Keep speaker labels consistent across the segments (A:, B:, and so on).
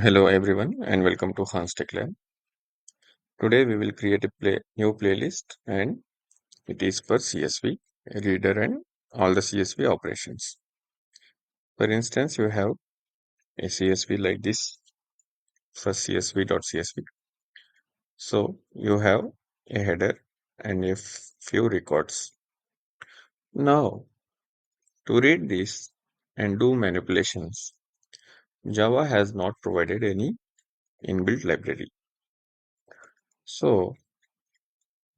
A: Hello everyone and welcome to Hans Tech Lab. Today we will create a new playlist and it is for CSV, reader and all the CSV operations. For instance, you have a CSV like this for CSV.csv. So you have a header and a few records. Now to read this and do manipulations, Java has not provided any inbuilt library. So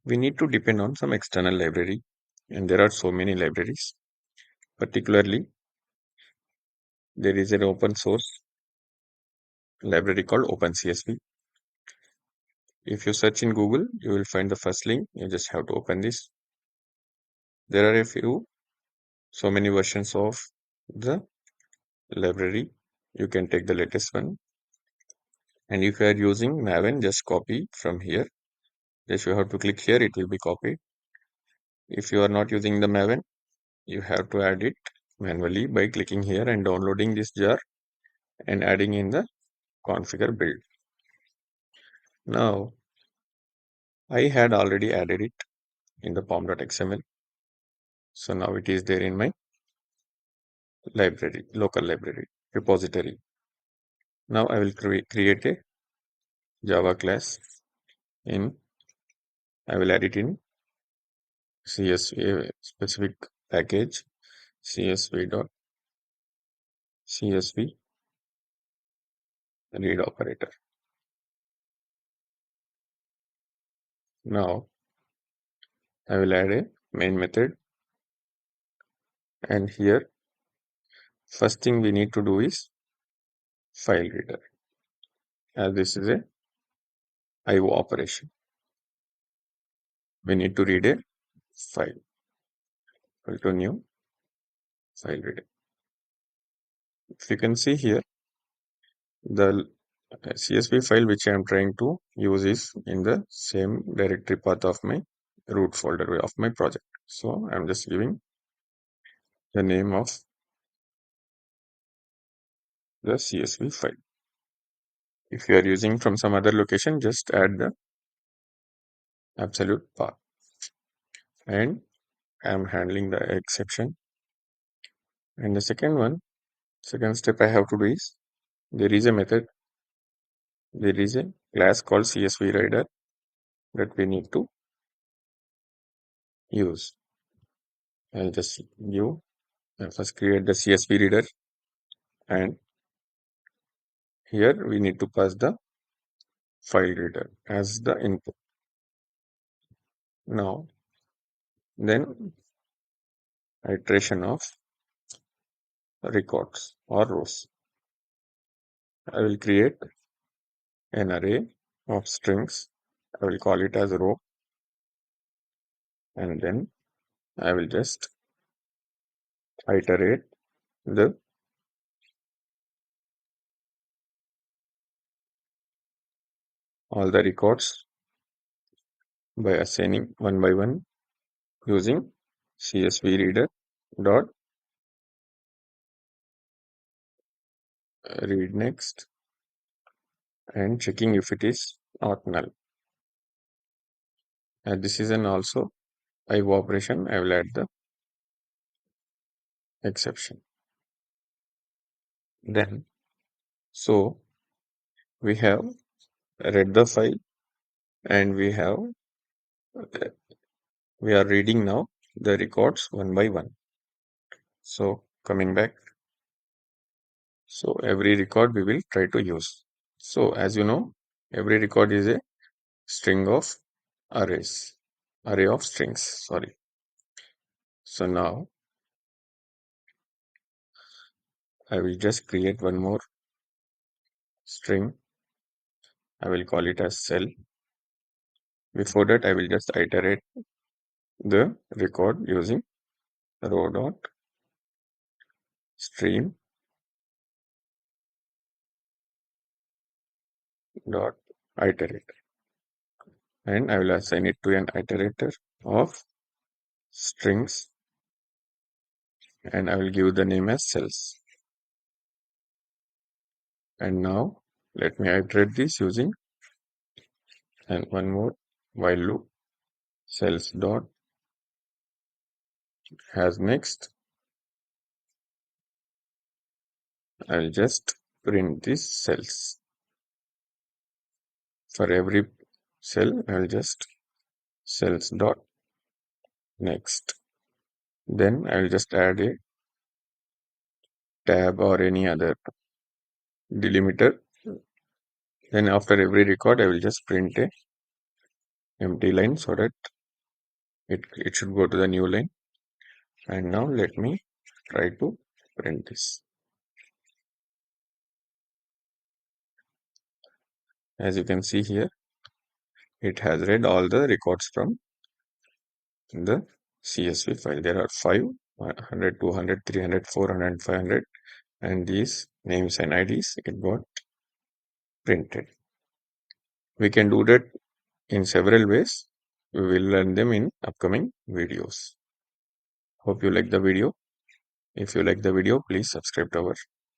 A: we need to depend on some external library and there are so many libraries. Particularly, there is an open source library called OpenCSV. If you search in Google, you will find the first link. You just have to open this. There are so many versions of the library. You can take the latest one. And if you are using Maven, just copy from here. Just you have to click here, it will be copied. If you are not using the Maven, you have to add it manually by clicking here and downloading this jar and adding in the configure build. Now, I had already added it in the pom.xml. So now it is there in my library, local library, repository. Now I will create a Java class in, I will add it in CSV specific package, CSV.csv read operator. Now I will add a main method and here first thing we need to do is file reader, as this is a IO operation. We need to read a file. Equal to new file reader. If you can see here, the CSV file which I am trying to use is in the same directory path of my root folder of my project. So I'm just giving the name of the CSV file. If you are using from some other location, just add the absolute path. And I'm handling the exception. And the second step I have to do is there is a method, there is a class called CSV reader that we need to use. I'll just give first create the CSV reader and here we need to pass the file reader as the input. Now then iteration of records or rows. I will create an array of strings. I will call it as row and then I will just iterate the all the records by assigning one by one using CSV reader dot read next and checking if it is not null. And this is an also IO operation. I will add the exception. Then so we have read the file and we are reading now the records one by one. So coming back, so every record we will try to use. So as you know, every record is a string of array of strings, sorry. So now I will just create one more string. I will call it as cell. Before that, I will just iterate the record using row dot stream dot iterate. And I will assign it to an iterator of strings and I will give the name as cells. And now Let me iterate this using and one more while loop. Cells dot has next. I'll just print these cells. For every cell, I'll just cells dot next. Then I'll just add a tab or any other delimiter. Then after every record, I will just print a empty line so that it should go to the new line. And now let me try to print this. As you can see here, it has read all the records from the CSV file. There are 5, 100, 200, 300, 400, 500, and these names and IDs it got printed. We can do that in several ways. We will learn them in upcoming videos. Hope you like the video. If you like the video, please subscribe to our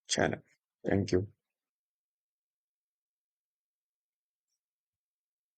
A: channel. Thank you.